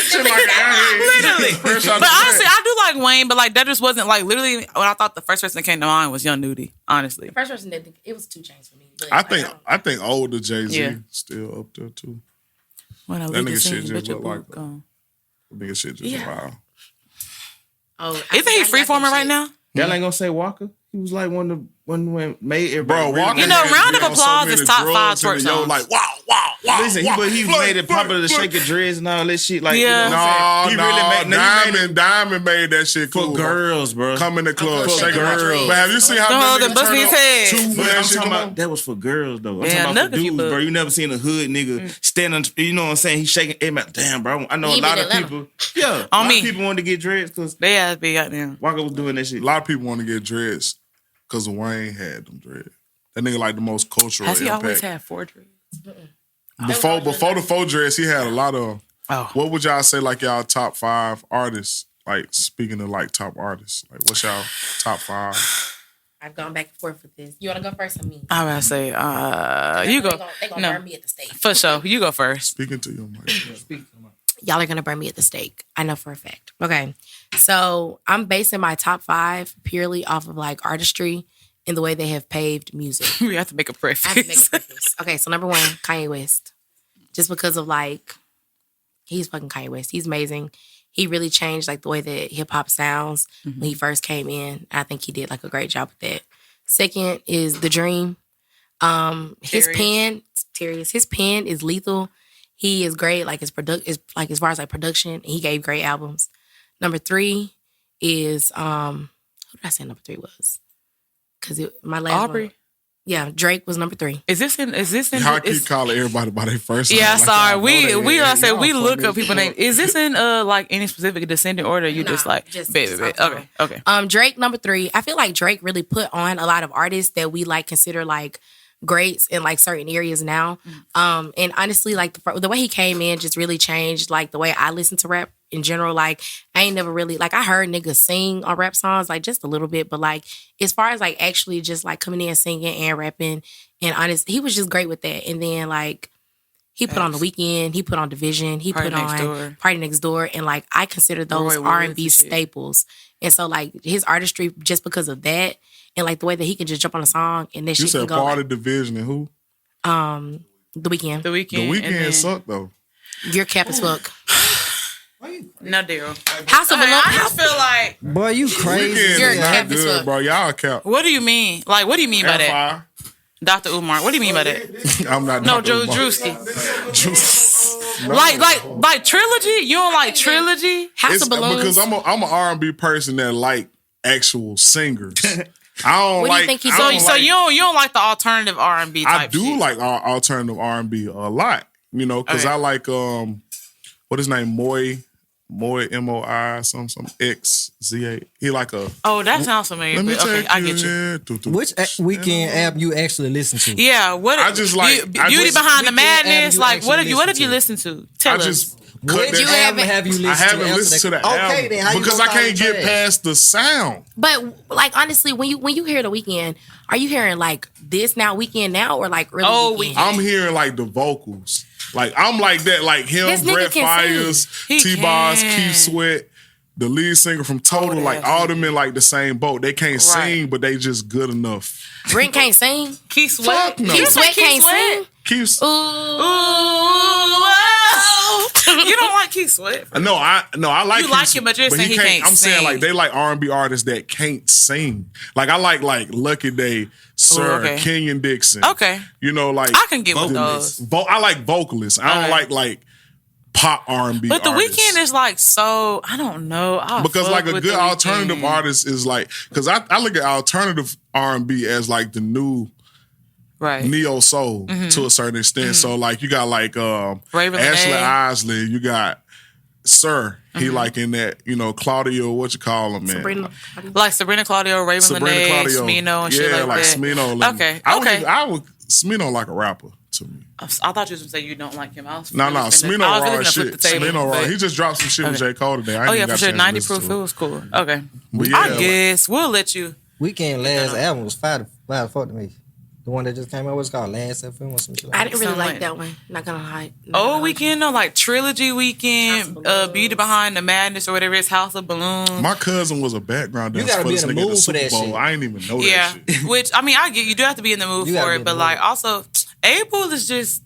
Shit like out here. Literally. Fresh out But the honestly, track. I do like Wayne, but like that just wasn't like literally when I thought the first person that came to mind was Young Nudie, honestly. First person that it was 2 Chainz for me. But I think older Jay-Z Yeah. still up there too. When I That leave the nigga scene, shit just bitch, your look like boot gone. Nigga shit just wild. Isn't he freeforming right now? Y'all ain't gonna say Walker? He was like one of the when made everybody. Bro, Walker. You know, round of been on applause many is top 5 drugs twerk and yo, songs. like wow. Listen, he made it popular to shake your dreads and all that shit. Like, Yeah. you know what I'm saying? He really made Diamond made that shit for cool. girls, bro. Come in the club, For shake girls. girls. But have you seen how Don't many hold the niggas turn Busby's up head. to when But that I'm shit talking come about on? that was for girls though. I'm Yeah, talking about enough for of you, dudes, bro. bro. You never seen a hood nigga standing. You know what I'm saying? He's shaking. Damn, bro. I know a Even lot in of Atlanta. people. Yeah, On a lot me. of people wanted to get dreads because They ass be goddamn. Walker was doing that shit. A lot of people want to get dreads because Wayne had them dreads. That nigga like the most cultural Has he impact. always had 4 dreads? Before the 4 dreads, he had a lot of. Oh. What would y'all say like y'all top 5 artists? Like speaking of like top artists, like what's y'all top 5? I've gone back and forth with this. You want to go first or me? I was say, you go. They gonna No. burn me at the stake. For sure. You go first. Speaking to your mic. Y'all are gonna burn me at the stake. I know for a fact. Okay, so I'm basing my top 5 purely off of like artistry and the way they have paved music. We have to make a preface. I have to make a preface. Okay, so number 1, Kanye West. Just because of like, he's fucking Kanye West. He's amazing. He really changed like the way that hip hop sounds when he first came in. I think he did like a great job with that. Second is The Dream. His pen is lethal. He is great. Like his like as far as like production, he gave great albums. Number 3 is who did I say number 3 was? Because my last Aubrey. one, yeah, Drake was number 3. Is this in? Y'all keep calling everybody by their first name. Yeah, like sorry. y'all know We that. gonna say we Y'all look funny up as people fuck. names. Is this in like any specific descending order? Or you just Nah, like just baby. top Okay. Drake number 3. I feel like Drake really put on a lot of artists that we like consider like greats in like certain areas now. And honestly, like the way he came in just really changed like the way I listen to rap in general. Like I ain't never really like I heard niggas sing on rap songs like just a little bit, but like as far as like actually just like coming in singing and rapping and honest, he was just great with that. And then like he put on The Weeknd, he put on Division, he Party put Next on Door. Party Next Door, and like I consider those Roy Woods R&B and shit. staples. And so like his artistry just because of that and like the way that he can just jump on a song and then You shit can said go Party like, Division and who? The Weeknd. The Weeknd. The Weeknd and then- sucked though. You're cap as fuck. No, Daryl. House of Balloon. I just feel like. Boy, you crazy. Weeknd You're is not cap as good, fuck. bro. Y'all count. What do you mean? Like, what do you mean by that, Fire. Dr. Umar? What do you mean by that? I'm not. No, Dr. Umar. Drewski. Juice. No. Like trilogy. You don't like trilogy? House It's of Balloons. because I'm an R&B person that like actual singers. I don't What do you like. think he's I doing? don't So like- you don't like the alternative R&B type I do shit. like alternative R&B a lot, you know, because Okay. I like what his name Moy MOI some XZA. He like a. Oh, that sounds familiar. Let me But okay, take I get you. there. Which Weeknd album you actually listen to? Yeah, what? I just like- I Beauty just- Behind the Weeknd Madness. album you Like, what have actually you? What have listen you to? listened to? Tell I us. just What cut you that. album have you listened I to? haven't after listened to that? the Okay, album then how you because gonna I call can't it get trash? past the sound. But like honestly, when you hear The Weeknd, are you hearing like this now Weeknd now or like early Oh, Weeknd? I'm hearing like the vocals. Like I'm like that, like him, This nigga Brett can Fires, sing. He T-Boss, can. Keith Sweat, the lead singer from Total, like that's all them in like the same boat. They can't Right. sing, but they just good enough. Brent can't sing. Keith Sweat. Fuck no. You Keith say Sweat Keith can't Sweat? sing. Keith, Ooh. Ooh, you don't like Keith Sweat? no, I like You like Keith, him, but you're saying he can't I'm saying sing. like they like R&B artists that can't sing. Like I like Lucky Day, Sir, okay. Kenyon Dixon. Okay, You know, like I can get with those. I like vocalists. I don't Okay. like pop R&B. But The artists. Weeknd is like so. I don't know. I'll Because fuck like a with good The alternative Weeknd. artist is like, because I look at alternative R&B as like the new right? neo soul to a certain extent. So like you got like Raven Ashley Lenae. Isley, you got Sir. He like in that, you know, Claudio, what you call him, man? Sabrina. Like Sabrina Claudio, Raven Sabrina Lenae, Claudio. Smino, and shit yeah, like that. Smino. Okay, I would, okay. I would Smino like a rapper to me. I thought you was going to say you don't like him. No, Smino raw as shit. Smino raw. He just dropped some shit with J. Cole today. Oh, yeah, for sure. 90 Proof, it was cool. Okay. Yeah, I guess we'll let you. Weekend last album was fire to fuck to me. The one that just came out, what's called Last FM or some shit like that. I didn't really like that one. Not gonna lie. Weekend, no, like Trilogy Weekend, Beauty Behind the Madness or whatever it's House of Balloons. My cousin was a background dancer. You gotta for be this in the nigga at mood the for that Super Bowl. shit. I ain't even know that shit. Which, I mean, I get you do have to be in the mood You for gotta it, be but in the like mood. also, April is just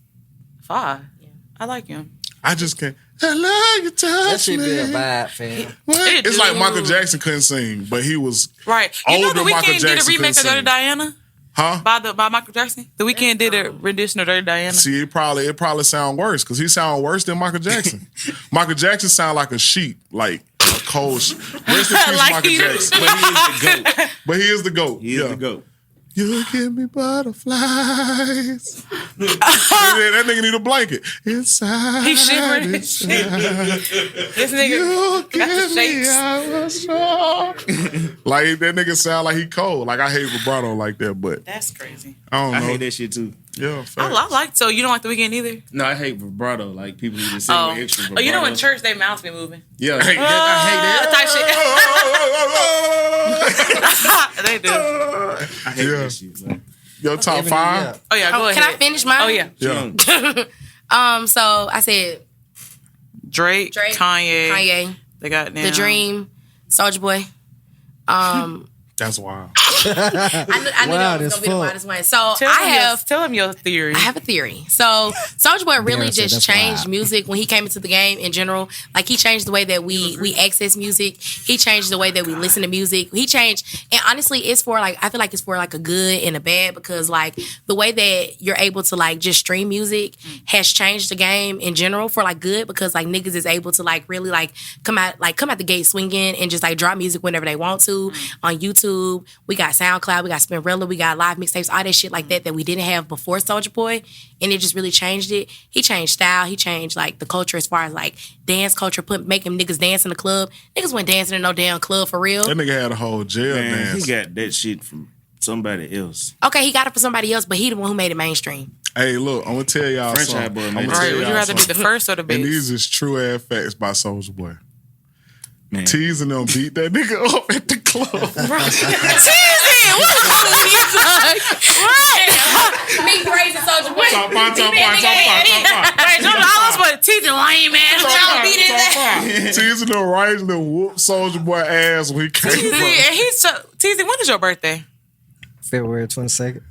fire. Yeah. I like him. I just can't. I love you, touch That shit me. be a vibe, fam. It It's like do. Michael Jackson couldn't sing, but he was Right. You know older the Michael Weeknd did a Jackson remake of couldn't Dirty sing. Diana Huh? by Michael Jackson. The Weeknd did a rendition of Dirty Diana. See, it probably sound worse because he sound worse than Michael Jackson. Michael Jackson sound like a sheep, like a cold sheep. Rest in peace, Like Michael he- Jackson. But he is the GOAT. But he is the GOAT. He is the GOAT. You give me butterflies. That nigga need a blanket. Inside. He shivering. inside. This nigga You got the give me shakes. like that nigga sound like he cold. Like I hate vibrato like that, but That's crazy. I don't know. I hate that shit too. Yeah, I like so you don't like the Weeknd either? No, I hate vibrato. Like people who just sing with extra vibrato. Oh, you know in church they mouths be moving. Yeah, I hate that. Type shit. They do. I hate that shit. Like, Your top Ebony, five? yeah. Oh yeah, go ahead. Can I finish mine? Oh yeah. Yeah. So I said Drake, Kanye. Kanye, They got The Dream, Soulja Boy. That's wild. I knew that was gonna be the wildest one. So Tell him your theory. I have a theory. So Soulja Boy really Embarrassing, just that's changed wild. music when he came into the game in general. Like he changed the way that we access music. He changed the way that we listen to music. He changed, and honestly, it's for like I feel like it's for like a good and a bad because like the way that you're able to like just stream music has changed the game in general for like good because like niggas is able to like really like come out the gate swinging and just like drop music whenever they want to on YouTube. We got SoundCloud, we got Spinrilla, we got live mixtapes, all that shit like that we didn't have before Soulja Boy, and it just really changed it. He changed style, he changed like the culture as far as like dance culture, making niggas dance in the club. Niggas weren't dancing in no damn club for real. That nigga had a whole jail man, dance. he got that shit from somebody else. Okay, he got it for somebody else, but he the one who made it mainstream. Hey, look, I'm gonna tell y'all Franchise something. boy, I'm man. gonna All right, tell would you y'all rather be the something. first or the And best? these is true ass facts by Soulja Boy. Man. Tease and them beat that nigga up at the club. Teasing! What the fuck are you talking? What? Me praising Soulja Boy. Top five. Hey, JoJo, I was for teasing lame man. Y'all beat his ass. Tease and them right and then whoop Soulja Boy ass when he came Teasing, from. and he's teasing. When is your birthday? February 22nd.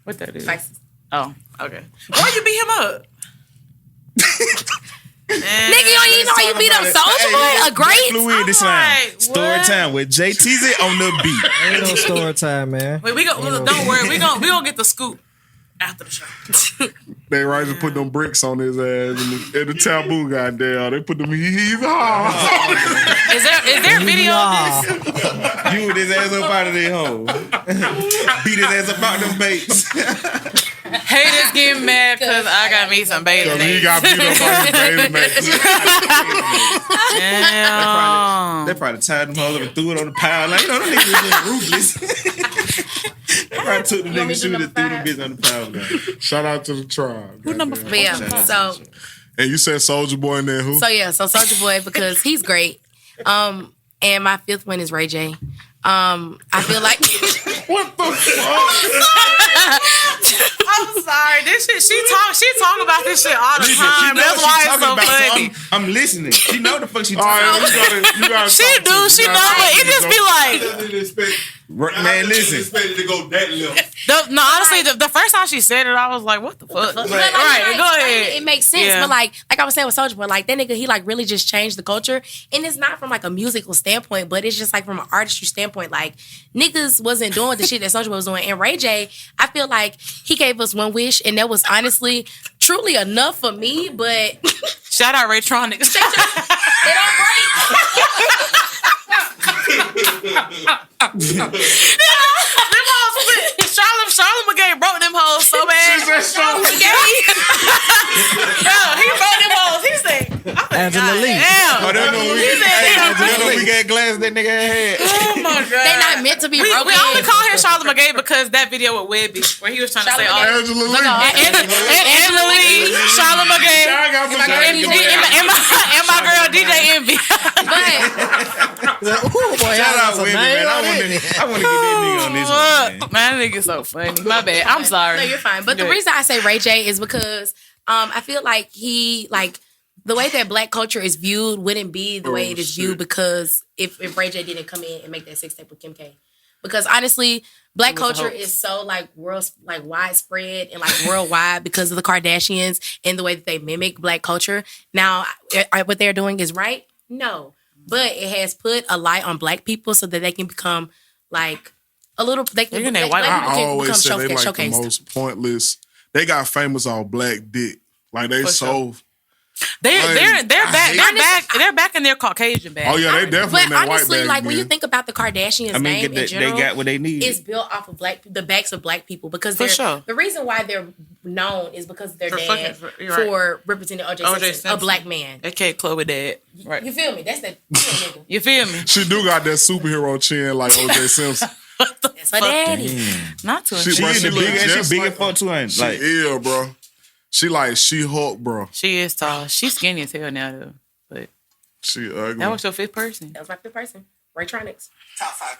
What that is? Pisces. Oh, okay. Why you beat him up? Nigga, you know how you beat up Soulja Boy? A great? Fluidity this time. like, Story what? time with JTZ on the beat. Ain't no story time, man. Wait, don't worry. We gonna get the scoop after the show. They right to put them bricks on his ass and the taboo goddamn. They put them heave hard. Is there video of this? You with his ass up out of their hole. Beat his ass up out them baits. Haters getting mad because I got me some bathing He apes. got beat up on his baby mates. Damn. They probably tied them hoes up and threw it on the pile. Like, you know, them niggas was just ruthless. They probably took the niggas shoot and threw them bitch on the pile. Man. Shout out to the tribe. Who number goddamn. But yeah, Shout out so to the And you said Soulja Boy in there who? So Soulja Boy because he's great. And my fifth one is Ray J. I feel like What the fuck? I'm sorry. This shit, she talk about this shit all the time. That's why it's so funny. I'm listening. She know the fuck she All talking right, about. you gotta She talk to do, her. she You know, gotta but talk it to just her. be like, didn't expect. Man, listen. Expected to go that level. no, honestly, the first time she said it, I was like, what the fuck? But, Right, like, go ahead. It makes sense, Yeah. but like I was saying with Soulja Boy, like that nigga, he like really just changed the culture, and it's not from like a musical standpoint, but it's just like from an artistry standpoint. Like niggas wasn't doing the shit that Soulja Boy was doing, and Ray J, I feel like he gave us one wish, and that was honestly, truly enough for me. But Shout out Raytronics. they don't break. Charlotte McGay broke them hoes so bad. Charlotte McGay. Yo, he broke them hoes. He said, I'm Angela Lee. Damn. Oh, that's when we got glass that nigga had. Oh my god. They not meant to be broken. We only call her Charlotte McGay because that video with Webby where he was trying to say all Angela Lee. Angela Lee, Charlotte McGay, and my girl DJ Envy. Ooh, boy, Shout out some Webby, name man. I on want it. to get that nigga on this one, man. Man, that nigga so funny. My bad. I'm sorry. No, you're fine. But the reason I say Ray J is because I feel like the way that black culture is viewed wouldn't be the way it is viewed because if Ray J didn't come in and make that 6 tape with Kim K. Because honestly, black culture is so widespread and worldwide because of the Kardashians and the way that they mimic black culture. Now, what they're doing is right? No. But it has put a light on black people so that they can become a little. I always say they showcased. the most pointless. They got famous off black dick. They so. They're back in their Caucasian bag. Oh yeah, they definitely in that honestly, white bag. When you think about the Kardashians' name in general, they got what they need. It's built off of the backs of black people because the reason why they're known is because of their dad for representing O.J. Simpson, a black man. Okay, Chloe dad. Right. You feel me? That's that nigga. You feel me? She do got that superhero chin like O.J. Simpson. That's her daddy. Not to She big as fuck too, ain't she ill, bro. She She-Hulk, bro. She is tall. She's skinny as hell now, though. But she ugly. That was your fifth person. That was my fifth person. Raytronics. Top five.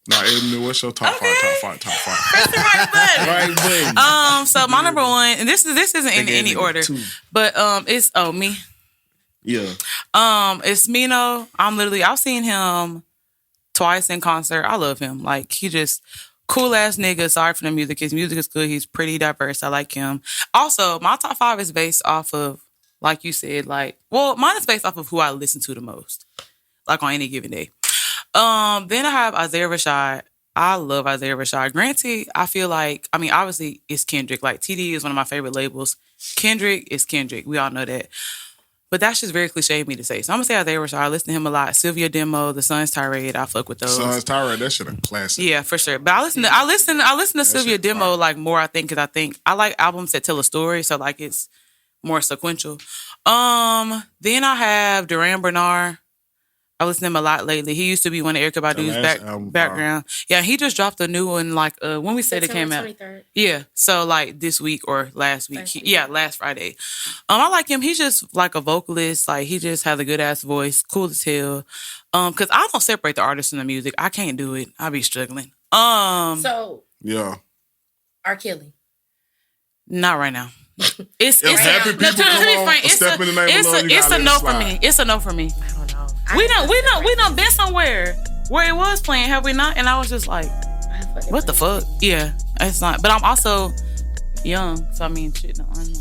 Nah, Ebony, what's your top five? Press the right button. So my number one, and this isn't in any order, but it's me. Yeah. It's Mino. I've seen him twice in concert. I love him. He just cool ass nigga. Sorry for the music. His music is good. He's pretty diverse. I like him. Also, my top 5 is based off of, like you said, mine is based off of who I listen to the most, on any given day. Then I have Isaiah Rashad. I love Isaiah Rashad. Granted, I feel obviously it's Kendrick. TD is one of my favorite labels. Kendrick is Kendrick. We all know that. But that's just very cliche of me to say. So I'm going to say Isaiah Rashad. I listen to him a lot. Sylvia Demo, The Sun's Tirade. I fuck with those. Sun's Tirade, that shit a classic. Yeah, for sure. But I listen to Sylvia Demo more, I think, because I like albums that tell a story. So it's more sequential. Then I have Duran Bernard. I listen to him a lot lately. He used to be one of Erykah Badu's background. Yeah, he just dropped a new one when we said it came out. 23rd. Yeah, so this week or last week. Last Friday. I like him. He's just a vocalist. He just has a good ass voice. Cool as hell. Because I don't separate the artist and the music. I can't do it. I be struggling. So yeah, R. Kelly. Not right now. It's happy people come on, step in the name of love. It's a no for me. It's a no for me. I don't know. We done been somewhere where it was playing, have we not? And I was just like, what the fuck? Yeah, it's not. But I'm also young, so shit. No, I'm